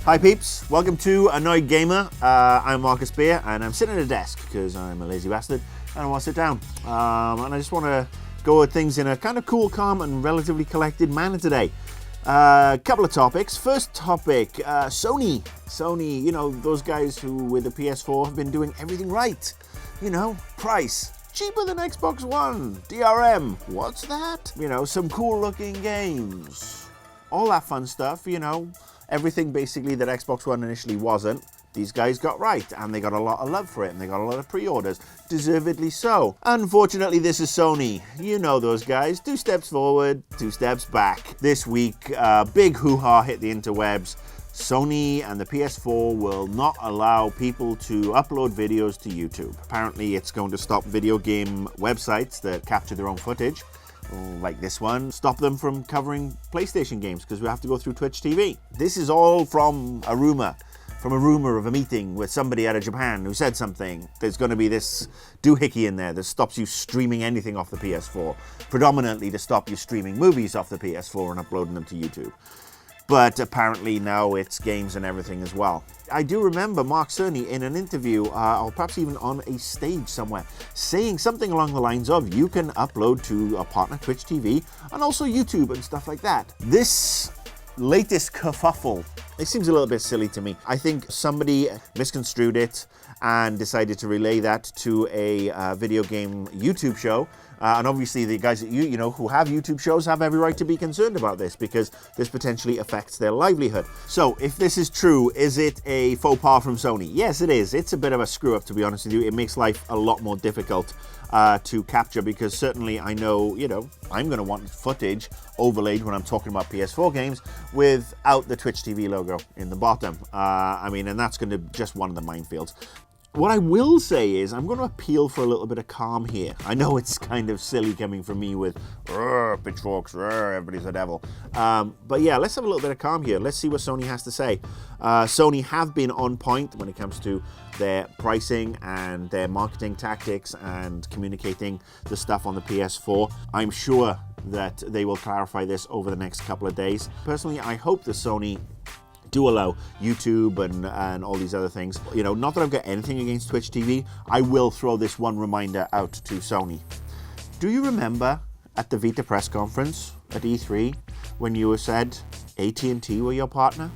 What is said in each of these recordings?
Hi peeps, welcome to Annoyed Gamer. I'm Marcus Beer and I'm sitting at a desk because I'm a lazy bastard and I want to sit down. And I just want to go at things in a kind of cool, calm and relatively collected manner today. Couple of topics. First topic, Sony. Sony, you know, those guys who with the PS4 have been doing everything right. You know, price. Cheaper than Xbox One. DRM. What's that? You know, some cool looking games. All that fun stuff, you know. Everything basically that Xbox One initially wasn't, these guys got right, and they got a lot of love for it, and they got a lot of pre-orders, deservedly so. Unfortunately, this is Sony. You know those guys. 2 steps forward, 2 steps back. This week, big hoo-ha hit the interwebs. Sony and the PS4 will not allow people to upload videos to YouTube. Apparently, it's going to stop video game websites that capture their own footage, like this one, stop them from covering PlayStation games because we have to go through Twitch TV. This is all from a rumor of a meeting with somebody out of Japan who said something. There's going to be this doohickey in there that stops you streaming anything off the PS4, predominantly to stop you streaming movies off the PS4 and uploading them to YouTube. But apparently now it's games and everything as well. I do remember Mark Cerny in an interview, or perhaps even on a stage somewhere, saying something along the lines of, you can upload to a partner Twitch TV and also YouTube and stuff like that. This latest kerfuffle, it seems a little bit silly to me. I think somebody misconstrued it and decided to relay that to a video game YouTube show. And obviously the guys that you know who have YouTube shows have every right to be concerned about this because this potentially affects their livelihood. So if this is true, is it a faux pas from Sony? Yes, it is. It's a bit of a screw up, to be honest with you. It makes life a lot more difficult to capture because certainly I know, you know, I'm going to want footage overlaid when I'm talking about PS4 games without the Twitch TV logo in the bottom. And that's going to just one of the minefields. What I will say is I'm going to appeal for a little bit of calm here. I know it's kind of silly coming from me with pitchforks, everybody's a devil. But yeah, let's have a little bit of calm here. Let's see what Sony has to say. Sony have been on point when it comes to their pricing and their marketing tactics and communicating the stuff on the PS4. I'm sure that they will clarify this over the next couple of days. Personally, I hope that Sony do allow YouTube and all these other things. You know, not that I've got anything against Twitch TV, I will throw this one reminder out to Sony. Do you remember at the Vita press conference at E3 when you said AT&T were your partner?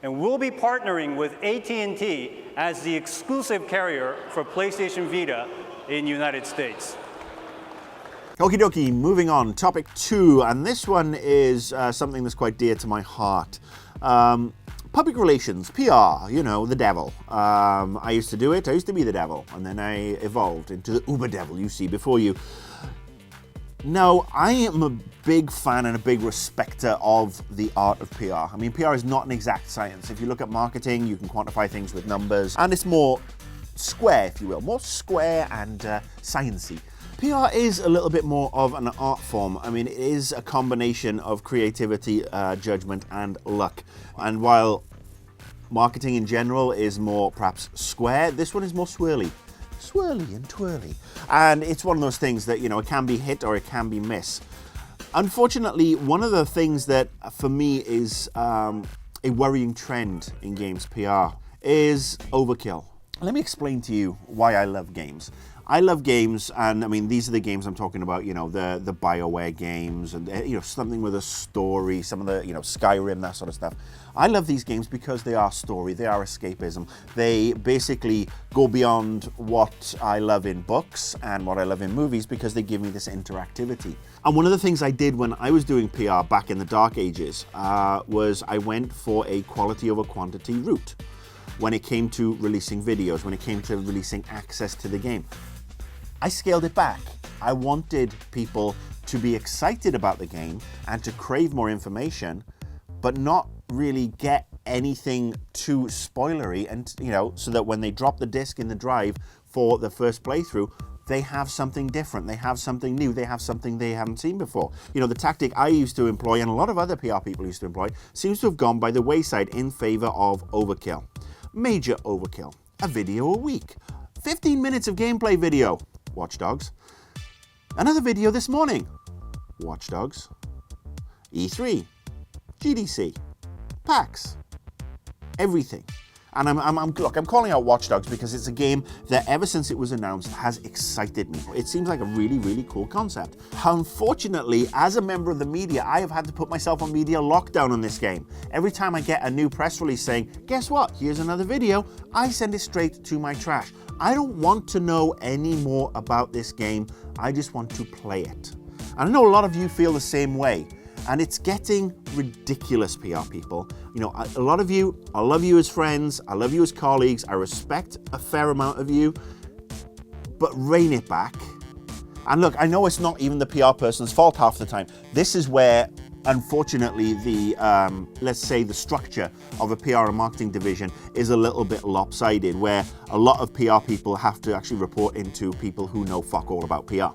And we'll be partnering with AT&T as the exclusive carrier for PlayStation Vita in the United States. Okie dokie, moving on. Topic 2, and this one is something that's quite dear to my heart. Public relations, PR, you know, the devil. I used to do it, I used to be the devil, and then I evolved into the uber devil you see before you. Now, I am a big fan and a big respecter of the art of PR. I mean, PR is not an exact science. If you look at marketing, you can quantify things with numbers, and it's more square, if you will, more square and sciencey. PR is a little bit more of an art form. I mean, it is a combination of creativity, judgment, and luck. And while marketing in general is more perhaps square, this one is more swirly. Swirly and twirly. And it's one of those things that, you know, it can be hit or it can be miss. Unfortunately, one of the things that for me is a worrying trend in games PR is overkill. Let me explain to you why I love games. I love games, and I mean, these are the games I'm talking about, you know, the BioWare games, and, you know, something with a story, some of the, you know, Skyrim, that sort of stuff. I love these games because they are story, they are escapism. They basically go beyond what I love in books and what I love in movies because they give me this interactivity. And one of the things I did when I was doing PR back in the dark ages was I went for a quality over quantity route when it came to releasing videos, when it came to releasing access to the game. I scaled it back. I wanted people to be excited about the game and to crave more information, but not really get anything too spoilery, and, you know, so that when they drop the disc in the drive for the first playthrough, they have something different, they have something new, they have something they haven't seen before. You know, the tactic I used to employ, and a lot of other PR people used to employ, seems to have gone by the wayside in favor of overkill. Major overkill. A video a week. 15 minutes of gameplay video. Watch Dogs. Another video this morning. Watch Dogs. E3. GDC. PAX. Everything. And look, I'm calling out Watch Dogs because it's a game that ever since it was announced has excited me. It seems like a really, really cool concept. Unfortunately, as a member of the media, I have had to put myself on media lockdown on this game. Every time I get a new press release saying, guess what, here's another video, I send it straight to my trash. I don't want to know any more about this game. I just want to play it. And I know a lot of you feel the same way. And it's getting ridiculous, PR people. You know, a lot of you, I love you as friends, I love you as colleagues, I respect a fair amount of you, but rein it back. And look, I know it's not even the PR person's fault half the time. This is where, unfortunately, the, let's say the structure of a PR and marketing division is a little bit lopsided, where a lot of PR people have to actually report into people who know fuck all about PR.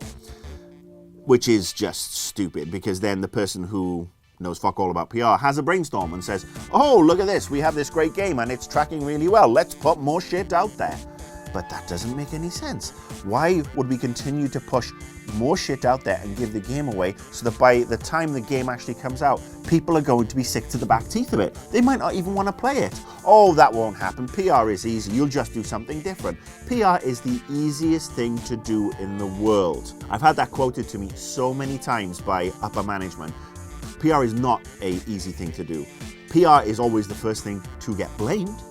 Which is just stupid, because then the person who knows fuck all about PR has a brainstorm and says, oh, look at this, we have this great game and it's tracking really well, let's put more shit out there. But that doesn't make any sense. Why would we continue to push more shit out there and give the game away so that by the time the game actually comes out, people are going to be sick to the back teeth of it? They might not even want to play it. Oh, that won't happen. PR is easy. You'll just do something different. PR is the easiest thing to do in the world. I've had that quoted to me so many times by upper management. PR is not an easy thing to do. PR is always the first thing to get blamed.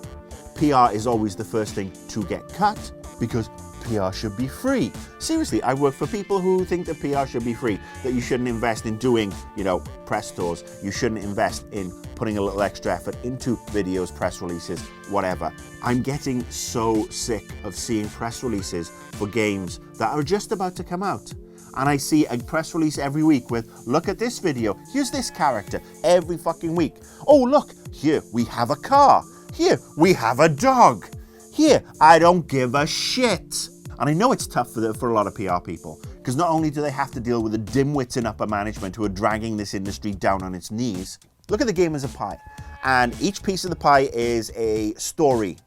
PR is always the first thing to get cut, because PR should be free. Seriously, I work for people who think that PR should be free, that you shouldn't invest in doing, you know, press tours, you shouldn't invest in putting a little extra effort into videos, press releases, whatever. I'm getting so sick of seeing press releases for games that are just about to come out. And I see a press release every week with, look at this video, here's this character, every fucking week. Oh, look, here we have a car. Here, we have a dog. Here, I don't give a shit. And I know it's tough for a lot of PR people, because not only do they have to deal with the dimwits in upper management who are dragging this industry down on its knees. Look at the game as a pie. And each piece of the pie is a story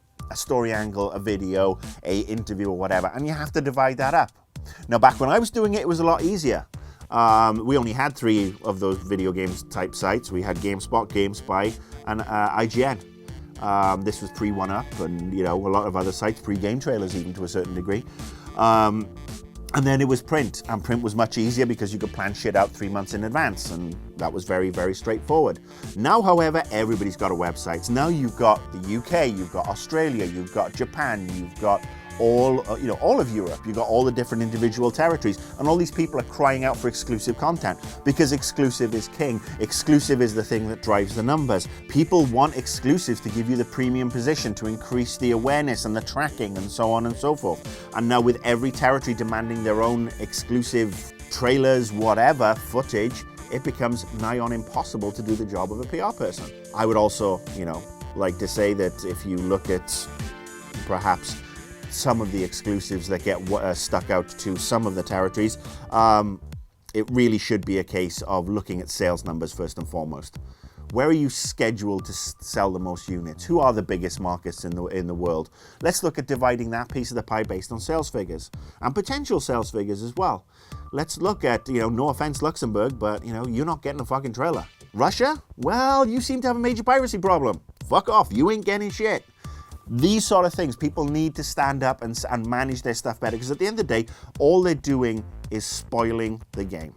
angle, a video, a interview or whatever. And you have to divide that up. Now, back when I was doing it, it was a lot easier. We only had 3 of those video games type sites. We had GameSpot, GameSpy, and IGN. This was pre-1UP and, you know, a lot of other sites, pre-GameTrailers even to a certain degree. And then it was print, and print was much easier because you could plan shit out 3 months in advance, and that was very, very straightforward. Now, however, everybody's got a website. So now you've got the UK, you've got Australia, you've got Japan, you've got all of Europe, you've got all the different individual territories, and all these people are crying out for exclusive content because exclusive is king. Exclusive is the thing that drives the numbers. People want exclusives to give you the premium position, to increase the awareness and the tracking and so on and so forth. And now with every territory demanding their own exclusive trailers, whatever, footage, it becomes nigh on impossible to do the job of a PR person. I would also, like to say that if you look at perhaps some of the exclusives that get stuck out to some of the territories, it really should be a case of looking at sales numbers first and foremost. Where are you scheduled to sell the most units? Who are the biggest markets in the world? Let's look at dividing that piece of the pie based on sales figures and potential sales figures as well. Let's look at, no offense Luxembourg, but you're not getting a fucking trailer. Russia? Well, you seem to have a major piracy problem. Fuck off, you ain't getting shit. These sort of things, people need to stand up and manage their stuff better, because at the end of the day, all they're doing is spoiling the game.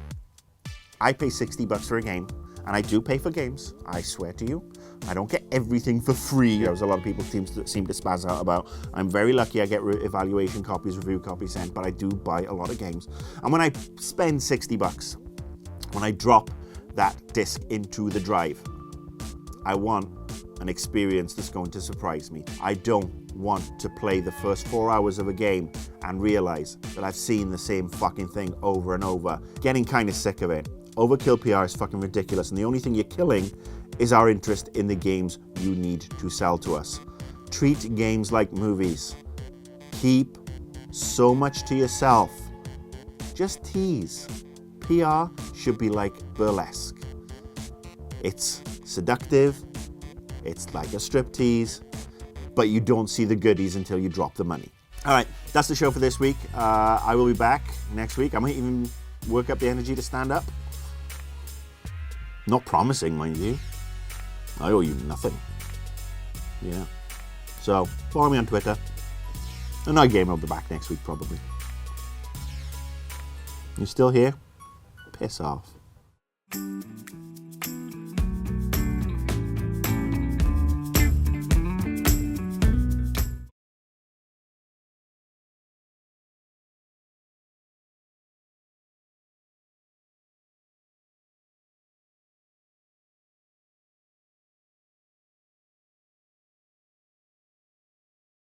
I pay $60 for a game, and I do pay for games, I swear to you. I don't get everything for free, as a lot of people seem to spaz out about. I'm very lucky I get evaluation copies, review copies sent, but I do buy a lot of games. And when I spend $60, when I drop that disc into the drive, I want an experience that's going to surprise me. I don't want to play the first 4 hours of a game and realize that I've seen the same fucking thing over and over. Getting kind of sick of it. Overkill PR is fucking ridiculous, and the only thing you're killing is our interest in the games you need to sell to us. Treat games like movies. Keep so much to yourself. Just tease. PR should be like burlesque. It's seductive, it's like a striptease, but you don't see the goodies until you drop the money. All right, that's the show for this week. I will be back next week. I might even work up the energy to stand up. Not promising, mind you. I owe you nothing. Yeah. So, follow me on Twitter. Annoyed Gamer will be back next week, probably. You still here? Piss off.